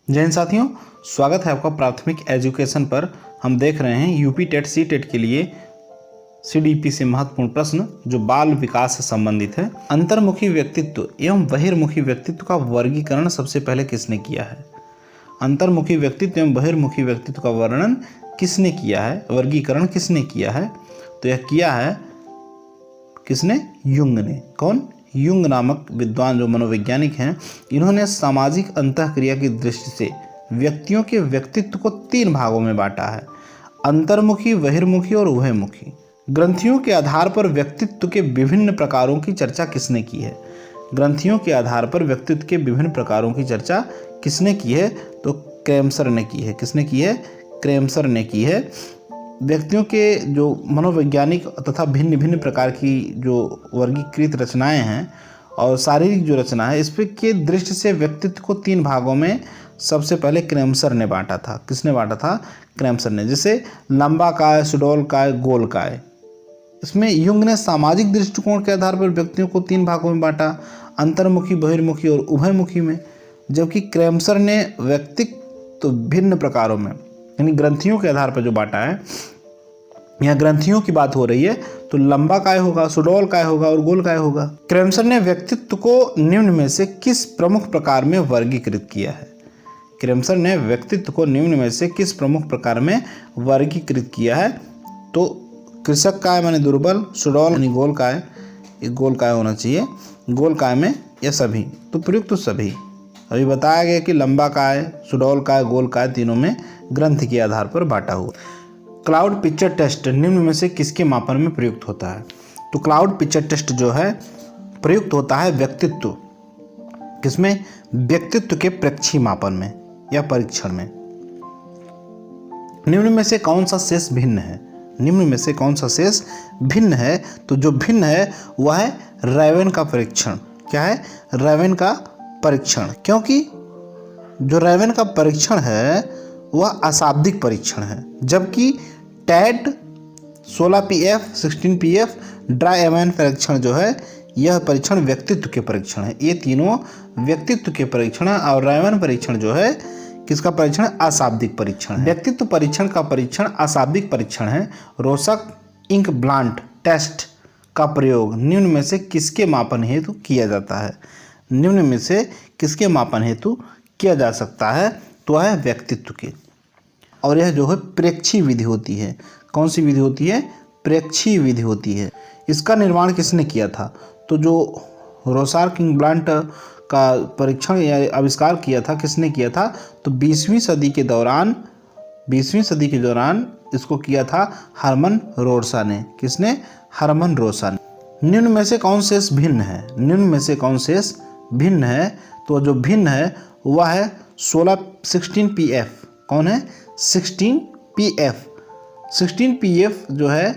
जय हिंद साथियों, स्वागत है आपका प्राथमिक एजुकेशन पर। हम देख रहे हैं यूपी टेट सी टेट के लिए सीडीपी से महत्वपूर्ण प्रश्न जो बाल विकास से संबंधित है। अंतर्मुखी व्यक्तित्व एवं बहिर्मुखी व्यक्तित्व का वर्गीकरण सबसे पहले किसने किया है? अंतर्मुखी व्यक्तित्व एवं बहिर्मुखी व्यक्तित्व का वर्णन किसने किया है, वर्गीकरण किसने किया है? तो यह किया है किसने? युंग ने। कौन? युंग नामक विद्वान जो मनोवैज्ञानिक हैं, इन्होंने सामाजिक अंतःक्रिया की दृष्टि से व्यक्तियों के व्यक्तित्व को 3 भागों में बांटा है: अंतर्मुखी, बहिर्मुखी और उभयमुखी। ग्रंथियों के आधार पर व्यक्तित्व के विभिन्न प्रकारों की चर्चा किसने की है? ग्रंथियों के आधार पर व्यक्तित्व के विभिन्न प्रकारों की चर्चा किसने की है? तो क्रेमसर ने की है। किसने की है? क्रेमसर ने की है। व्यक्तियों के जो मनोवैज्ञानिक तथा भिन्न भिन्न प्रकार की जो वर्गीकृत रचनाएं हैं और शारीरिक जो रचना है, इस पे के दृष्टि से व्यक्तित्व को 3 भागों में सबसे पहले क्रेमसर ने बांटा था। किसने बांटा था? क्रेमसर ने। जैसे लंबा काय, सुडौल काय, गोल काय। इसमें युंग ने सामाजिक दृष्टिकोण के आधार पर व्यक्तियों को 3 भागों में बांटा: अंतर्मुखी, बहिर्मुखी और उभयमुखी में। जबकि क्रेमसर ने व्यक्तित्व भिन्न प्रकारों में, यानी ग्रंथियों के आधार पर जो बांटा है, यहाँ ग्रंथियों की बात हो रही है, तो लंबा काय होगा, सुडौल काय होगा और गोल काय होगा। क्रेमसर ने व्यक्तित्व को निम्न में से किस प्रमुख प्रकार में वर्गीकृत किया है? क्रेमसर ने व्यक्तित्व को निम्न में से किस प्रमुख प्रकार में वर्गीकृत किया है? तो कृषक काय माने दुर्बल, सुडौल यानी गोल काय, ये गोल काय होना चाहिए, गोल काय में यह सभी, तो प्रयुक्त तो सभी। अभी बताया गया कि लंबा काय, सुडौल काय, गोल काय तीनों में ग्रंथ के आधार पर बांटा हुआ। क्लाउड पिक्चर टेस्ट निम्न में से किसके मापन में प्रयुक्त होता है? तो क्लाउड पिक्चर टेस्ट जो है प्रयुक्त होता है व्यक्तित्व, किसमें? व्यक्तित्व के प्रेक्षी मापन में या परीक्षण में। निम्न में से कौन सा शेष भिन्न है? निम्न में से कौन सा शेष भिन्न है? तो जो भिन्न है वह है रैवेन का परीक्षण। क्या है? रैवेन का परीक्षण। क्योंकि जो रैवेन का परीक्षण है वह अशाब्दिक परीक्षण है, जबकि टैड 16PF, 16PF ड्रायमैन परीक्षण जो है, यह परीक्षण व्यक्तित्व के परीक्षण है। ये तीनों व्यक्तित्व के परीक्षण है और रैमन परीक्षण जो है किसका परीक्षण? अशाब्दिक परीक्षण है। व्यक्तित्व परीक्षण का परीक्षण अशाब्दिक परीक्षण है। रोशक इंक ब्लांट टेस्ट का प्रयोग निम्न में से किसके मापन हेतु किया जाता है? निम्न में से किसके मापन हेतु किया जा सकता है? तो है व्यक्तित्व के। और यह जो है प्रेक्षी विधि होती है। कौन सी विधि होती है? प्रेक्षी विधि होती है। इसका निर्माण किसने किया था? तो जो रोशक इंक ब्लांट का परीक्षण या आविष्कार किया था, किसने किया था? तो 20वीं सदी के दौरान इसको किया था हरमन रोरसा ने। किसने? हरमन रोरसा ने। निम्न में से कौन शेष भिन्न है? निम्न में से कौन शेष भिन्न है? तो जो भिन्न है वह है 16PF। कौन है? 16PF। 16PF जो है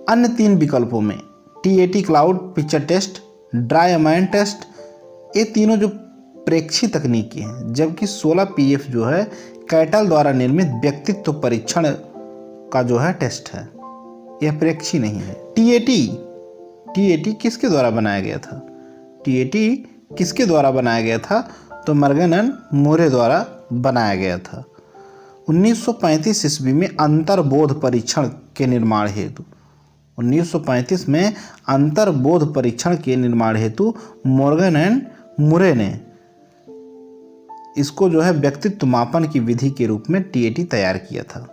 अन्य 3 विकल्पों में TAT क्लाउड पिक्चर टेस्ट, ड्रायमैन टेस्ट, ये तीनों जो प्रेक्षी तकनीकी हैं, जबकि 16PF जो है कैटल द्वारा निर्मित व्यक्तित्व परीक्षण का जो है टेस्ट है, यह प्रेक्षी नहीं है। TAT किसके द्वारा बनाया गया था? TAT किसके द्वारा बनाया गया था? तो मॉर्गन एंड मूरे द्वारा बनाया गया था। 1935 ईस्वी में अंतर्बोध परीक्षण के निर्माण हेतु 1935 में अंतर्बोध परीक्षण के निर्माण हेतु मॉर्गन एंड मूरे ने इसको जो है व्यक्तित्व मापन की विधि के रूप में TAT तैयार किया था।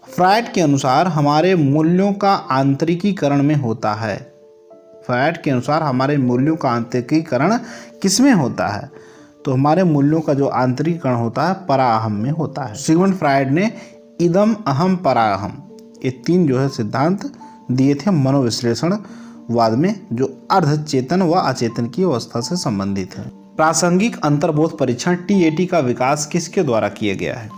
फ्रायड के अनुसार हमारे मूल्यों का आंतरिकीकरण में होता है। फ्रायड के अनुसार हमारे मूल्यों का आंतरिकीकरण किसमें होता है? तो हमारे मूल्यों का जो आंतरिकीकरण होता है पराअहम में होता है। सिगमंड फ्रायड ने इदम अहम पराअहम, ये 3 जो है सिद्धांत दिए थे मनोविश्लेषणवाद में, जो अर्धचेतन व अचेतन की अवस्था से संबंधित है। प्रासंगिक अंतर्बोध परीक्षण TAT का विकास किसके द्वारा किया गया है?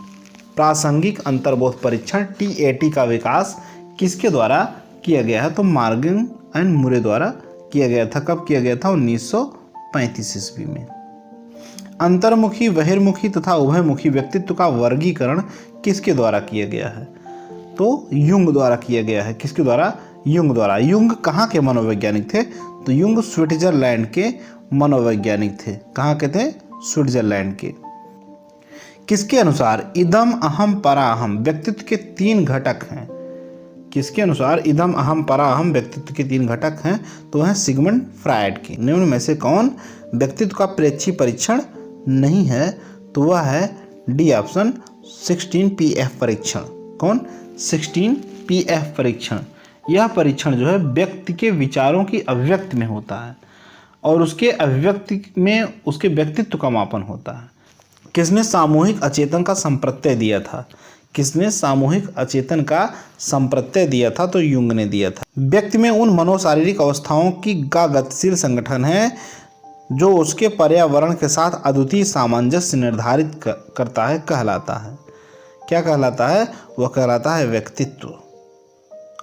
प्रासंगिक अंतर्बोध परीक्षण TAT का विकास किसके द्वारा किया गया है? तो मॉर्गन एंड मूरे द्वारा किया गया था। कब किया गया था? 1935 ईस्वी में। अंतर्मुखी, बहिर्मुखी तथा उभयमुखी व्यक्तित्व का वर्गीकरण किसके द्वारा किया गया है? तो युंग द्वारा किया गया है। किसके द्वारा? युंग द्वारा। युंग कहाँ के मनोवैज्ञानिक थे? तो युंग स्विट्जरलैंड के मनोवैज्ञानिक थे। कहाँ के थे? स्विट्जरलैंड के। किसके अनुसार इदम अहम पराहम व्यक्तित्व के 3 घटक हैं? किसके अनुसार इदम अहम पराहम व्यक्तित्व के 3 घटक हैं? तो है सिगमंड फ्रायड की। निम्न में से कौन व्यक्तित्व का प्रेक्षी परीक्षण नहीं है? तो वह है डी ऑप्शन 16PF परीक्षण। कौन? 16PF परीक्षण। यह परीक्षण जो है व्यक्ति के विचारों की अभिव्यक्ति में होता है और उसके अभिव्यक्ति में उसके व्यक्तित्व का मापन होता है। किसने सामूहिक अचेतन का संप्रत्यय दिया था? किसने सामूहिक अचेतन का संप्रत्यय दिया था? तो युंग ने दिया था। व्यक्ति में उन मनोशारीरिक अवस्थाओं की का गतिशील संगठन है जो उसके पर्यावरण के साथ अद्वितीय सामंजस्य निर्धारित करता है, कहलाता है। क्या कहलाता है? वह कहलाता है व्यक्तित्व।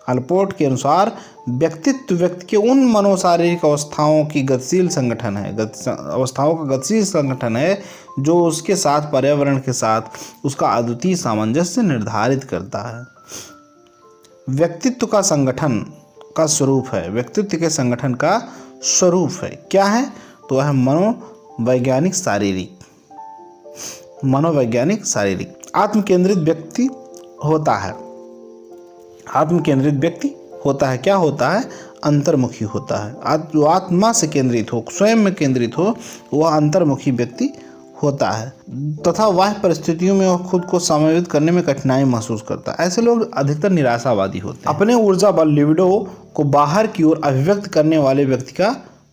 अल्पोर्ट के अनुसार व्यक्तित्व व्यक्ति के उन मनोशारीरिक अवस्थाओं की गतिशील संगठन है, अवस्थाओं का गतिशील संगठन है जो उसके साथ पर्यावरण के साथ उसका अद्वितीय सामंजस्य निर्धारित करता है। व्यक्तित्व का संगठन का स्वरूप है, व्यक्तित्व के संगठन का स्वरूप है। क्या है? तो वह मनोवैज्ञानिक शारीरिक। मनोवैज्ञानिक शारीरिक। आत्मकेंद्रित व्यक्ति होता है। आत्मकेंद्रित व्यक्ति होता है। क्या होता है? अंतर्मुखी होता है। जो आत्मा से केंद्रित हो, स्वयं में केंद्रित हो, वह अंतर्मुखी व्यक्ति होता है तथा बाह्य परिस्थितियों में वह खुद को समायोजित करने में कठिनाई महसूस करता है। ऐसे लोग अधिकतर निराशावादी होते हैं। अपने ऊर्जा बल लिबिडो को बाहर की ओर अभिव्यक्त करने वाले व्यक्ति का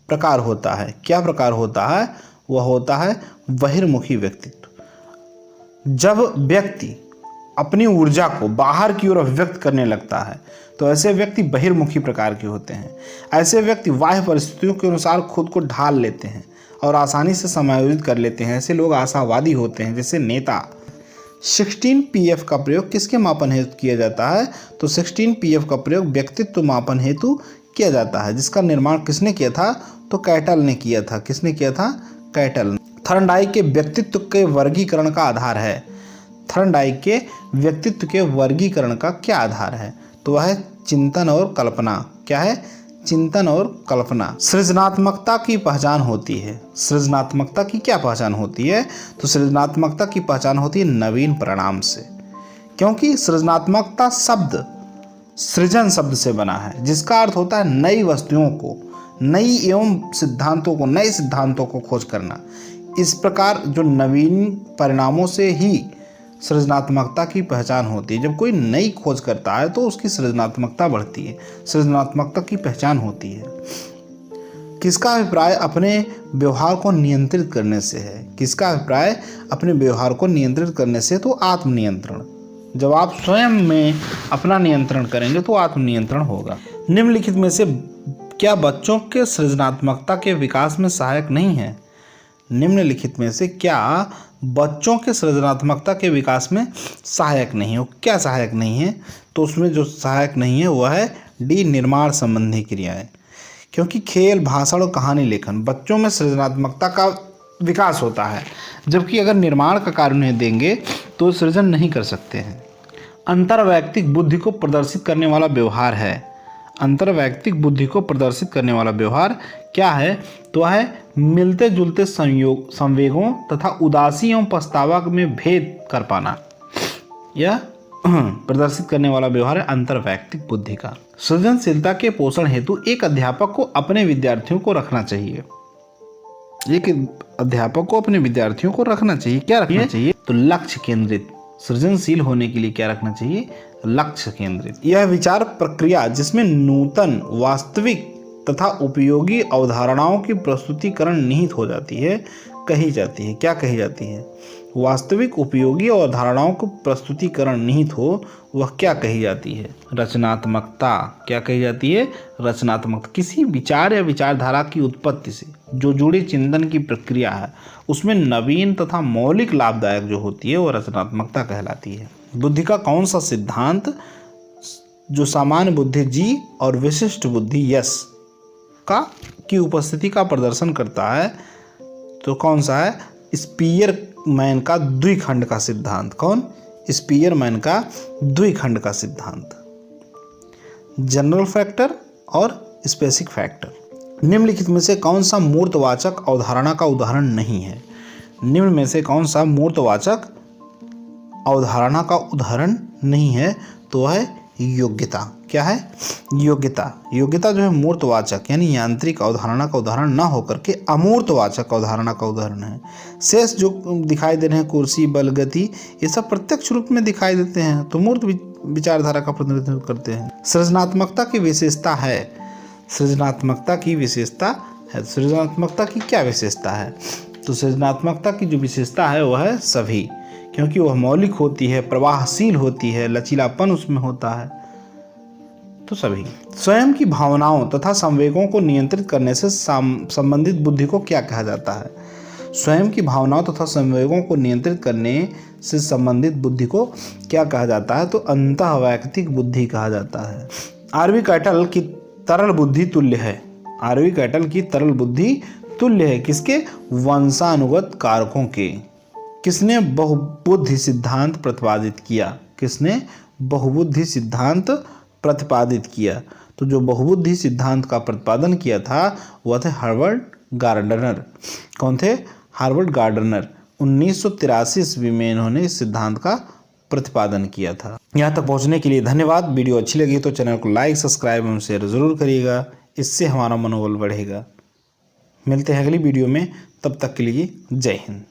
प्रकार होता है। क्या प्रकार होता है? वह होता है बहिर्मुखी व्यक्तित्व। जब व्यक्ति अपनी ऊर्जा को बाहर की ओर अभिव्यक्त करने लगता है तो ऐसे व्यक्ति बहिर्मुखी प्रकार के होते हैं। ऐसे व्यक्ति बाह्य परिस्थितियों के अनुसार खुद को ढाल लेते हैं और आसानी से समायोजित कर लेते हैं। ऐसे लोग आशावादी होते हैं, जैसे नेता। 16PF का प्रयोग किसके मापन हेतु किया जाता है? तो 16PF का प्रयोग व्यक्तित्व मापन हेतु किया जाता है, जिसका निर्माण किसने किया था? तो कैटल ने किया था। किसने किया था? कैटल। थर्नडाइक के व्यक्तित्व के वर्गीकरण का आधार है। थर्नडाइक के व्यक्तित्व के वर्गीकरण का क्या आधार है? तो वह है चिंतन और कल्पना। क्या है? चिंतन और कल्पना। सृजनात्मकता की पहचान होती है। सृजनात्मकता की क्या पहचान होती है? तो सृजनात्मकता की पहचान होती है नवीन परिणाम से, क्योंकि सृजनात्मकता शब्द सृजन शब्द से बना है, जिसका अर्थ होता है नई वस्तुओं को, नई एवं सिद्धांतों को, नए सिद्धांतों को खोज करना। इस प्रकार जो नवीन परिणामों से ही सृजनात्मकता की पहचान होती है। जब कोई नई खोज करता है तो उसकी सृजनात्मकता बढ़ती है, सृजनात्मकता की पहचान होती है। किसका अभिप्राय अपने व्यवहार को नियंत्रित करने से है? किसका अभिप्राय अपने व्यवहार को नियंत्रित करने से? तो आत्मनियंत्रण। जब आप स्वयं में अपना नियंत्रण करेंगे तो आत्मनियंत्रण होगा। निम्नलिखित में से क्या बच्चों के सृजनात्मकता के विकास में सहायक नहीं है? निम्नलिखित में से क्या बच्चों के सृजनात्मकता के विकास में सहायक नहीं है? क्या सहायक नहीं है? तो उसमें जो सहायक नहीं है वह है डी, निर्माण संबंधी क्रियाएं। क्योंकि खेल, भाषण और कहानी लेखन बच्चों में सृजनात्मकता का विकास होता है, जबकि अगर निर्माण का कार्य उन्हें देंगे तो सृजन नहीं कर सकते हैं। अंतर्वैयक्तिक बुद्धि को प्रदर्शित करने वाला व्यवहार है। अंतर्वैयक्तिक बुद्धि को प्रदर्शित करने वाला व्यवहार क्या है? तो है मिलते जुलते संवेगों तथा उदासी एवं पछतावा में भेद कर पाना। यह प्रदर्शित करने वाला व्यवहार है अंतर्वैयक्तिक बुद्धि का। सृजनशीलता के पोषण हेतु एक अध्यापक को अपने विद्यार्थियों को रखना चाहिए। एक अध्यापक को अपने विद्यार्थियों को रखना चाहिए। क्या रखना चाहिए? तो लक्ष्य केंद्रित। सृजनशील होने के लिए क्या रखना चाहिए? लक्ष्य केंद्रित। यह विचार प्रक्रिया जिसमें नूतन, वास्तविक तथा उपयोगी अवधारणाओं की प्रस्तुतिकरण निहित हो जाती है, कही जाती है। क्या कही जाती है? वास्तविक, उपयोगी अवधारणाओं को प्रस्तुतिकरण निहित हो, वह क्या कही जाती है? रचनात्मकता। क्या कही जाती है? रचनात्मकता। किसी विचार या विचारधारा की उत्पत्ति से जो जुड़ी चिंतन की प्रक्रिया है, उसमें नवीन तथा मौलिक लाभदायक जो होती है, वह रचनात्मकता कहलाती है। बुद्धि का कौन सा सिद्धांत जो सामान्य बुद्धि जी और विशिष्ट बुद्धि यस की उपस्थिति का प्रदर्शन करता है, तो कौन सा है? स्पीयरमैन का द्विखंड का सिद्धांत। कौन? स्पीयरमैन का द्विखंड का सिद्धांत। जनरल फैक्टर और स्पेसिफिक फैक्टर। निम्नलिखित में से कौन सा मूर्तवाचक अवधारणा का उदाहरण नहीं है? निम्न में से कौन सा मूर्तवाचक अवधारणा का उदाहरण नहीं है तो वह है योग्यता। क्या है? योग्यता। योग्यता जो है मूर्तवाचक यानी यांत्रिक अवधारणा का उदाहरण ना होकर के अमूर्तवाचक अवधारणा का उदाहरण है। शेष जो दिखाई दे रहे हैं, कुर्सी, बल, गति, ये सब प्रत्यक्ष रूप में दिखाई देते हैं तो मूर्त विचारधारा का प्रतिनिधित्व करते हैं। सृजनात्मकता की विशेषता है। सृजनात्मकता की विशेषता है। सृजनात्मकता की क्या विशेषता है? तो सृजनात्मकता की जो विशेषता है वह है सभी, क्योंकि वह मौलिक होती है, प्रवाहशील होती है, लचीलापन उसमें होता है। तो सभी। स्वयं की भावनाओं तथा संवेगों को नियंत्रित करने से संबंधित बुद्धि को क्या कहा जाता है? स्वयं की भावनाओं तथा संवेगों को नियंत्रित करने से संबंधित बुद्धि को क्या कहा जाता है? तो अंतःवैयक्तिक बुद्धि कहा जाता है। आरवी कैटल की तरल बुद्धि तुल्य है। आरवी कैटल की तरल बुद्धि तुल्य है किसके? वंशानुगत कारकों के। किसने बहुबुद्धि सिद्धांत प्रतिपादित किया? किसने बहुबुद्धि सिद्धांत प्रतिपादित किया? तो जो बहुबुद्धि सिद्धांत का प्रतिपादन किया था वह थे हार्वर्ड गार्डनर। कौन थे? Harvard gardener. 1983 ईस्वी में इन्होंने इस सिद्धांत का प्रतिपादन किया था। यहाँ तक पहुँचने के लिए धन्यवाद। वीडियो अच्छी लगी तो चैनल को लाइक, सब्सक्राइब एवं शेयर जरूर करिएगा, इससे हमारा मनोबल बढ़ेगा। मिलते हैं अगली वीडियो में, तब तक के लिए जय हिंद।